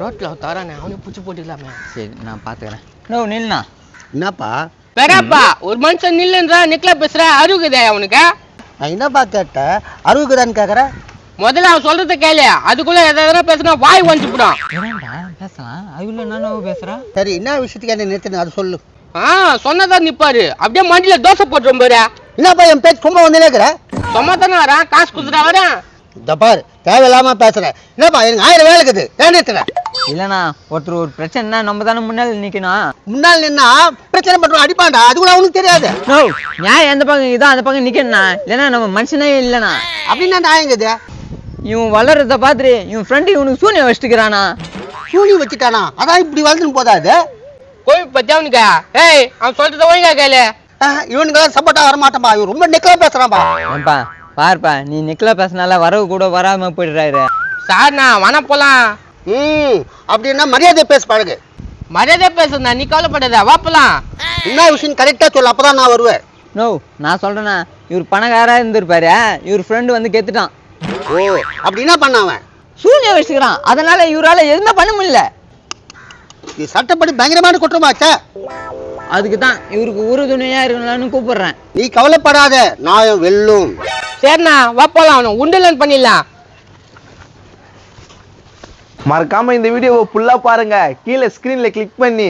ரோட்ல தரானே அவனுக்கு பூச்சி போட்டுக்கலாமே. சரி நான் பாத்துக்கிறேன். நோ நில்லுண்ணா. என்னப்பா வேறாப்பா ஒரு மனுஷன் நில்லுன்றா நிக்கல பேசுற அருகுதே அவனுக்கு. நான் என்னப்பா கேட்டேன் அறுபதுக்குதான்னு கேட்குறேன். முதல்ல அவன் சொல்றத கேளு, அதுக்குள்ள எதாவது பேசுனா வாய் வஞ்சி போடும். என்னடா பேசலாம், அதுல நான் பேசுறேன். சரி என்ன விஷயத்துக்கு என்ன நிறுத்தினு அது சொல்லு. சொன்னதான் நிப்பாரு, அப்படியே மண்டியில தோசை போட்டுரும் பாரு. என்னப்பா என் பேச்சு சும்மா வந்து கேட்குறேன். சும்மா தானே வரேன், காசு கொடுத்துட்டா வரேன். இந்த பாரு தேவையில்லாம பேசுறேன். என்னப்பா எனக்கு 1000 வேலை இருக்குது, ஏன் நிறுத்துறேன்? இல்லண்ணா ஒருத்தர் ஒரு பிரச்சனைனா நம்ம தானே முன்னாடி நிக்கணும். முன்னால் நின்னா பிரச்சனை பண்றோம் அடிப்பான்டா, அது கூட அவனுக்கு தெரியாது. நோ நியாயம் எந்த பக்கம் இதோ அந்த பக்கம் நிக்கணும்ண்ணா. இல்லைன்னா நம்ம மனுஷனே இல்லைண்ணா. அப்படின்னா நியாயங்குது. இவன் வளர்றத பார்த்துட்டு இவன் ஃப்ரெண்டு இவனுக்கு சூனியம் வச்சுக்கிறானா. சூனி வச்சுட்டானா, அதான் இப்படி வளர்ந்துன்னு போதாது. கோயில் பத்தி அவனுக்கா? ஏய் அவன் சொல்றத ஒழுங்கா கேளு. இவனுக்கெல்லாம் சப்போர்ட்டா வரமாட்டேன்பா, இவன் ரொம்ப நெக்கலா பேசுறான்பா. ஏன்பா பாருப்பா, நீ நிக்கல பேசினால வரவு கூட வராம போயிடுறாரு. சார்ண்ணா வன போலாம். அப்படின்னா மரியாதை பேச பழகு. மரியாதை பேசுறா, நீ கவலைப்படாத, வாப்பலாம். என்ன விஷயம் கரெக்டா சொல்லு, அப்பதான் நான் வருவேன். நோ நான் சொல்றேண்ணா, இவர் பணக்காரா இருந்திருப்பாரு, இவர் ஃப்ரெண்டு வந்து கெத்துட்டான். ஓ அப்படி என்ன பண்ண அவன்? சூனியம் வச்சுக்கிறான், அதனால இவரால எதுவுமே பண்ண முடியல. இது சட்டப்படி பயங்கரமான குற்றமாச்சே. அதுக்கு தான் இவருக்கு உறுதுணையா இருக்கலாம்னு கூப்பிடுறேன். நீ கவலைப்படாத, நான் வெல்லும். சரிண்ணா வாப்பலாம், அவனை உண்டுலன் பண்ணிடலாம். மறக்காம இந்த வீடியோவை ஃபுல்லா பாருங்க, கீழே ஸ்கிரீன்ல கிளிக் பண்ணி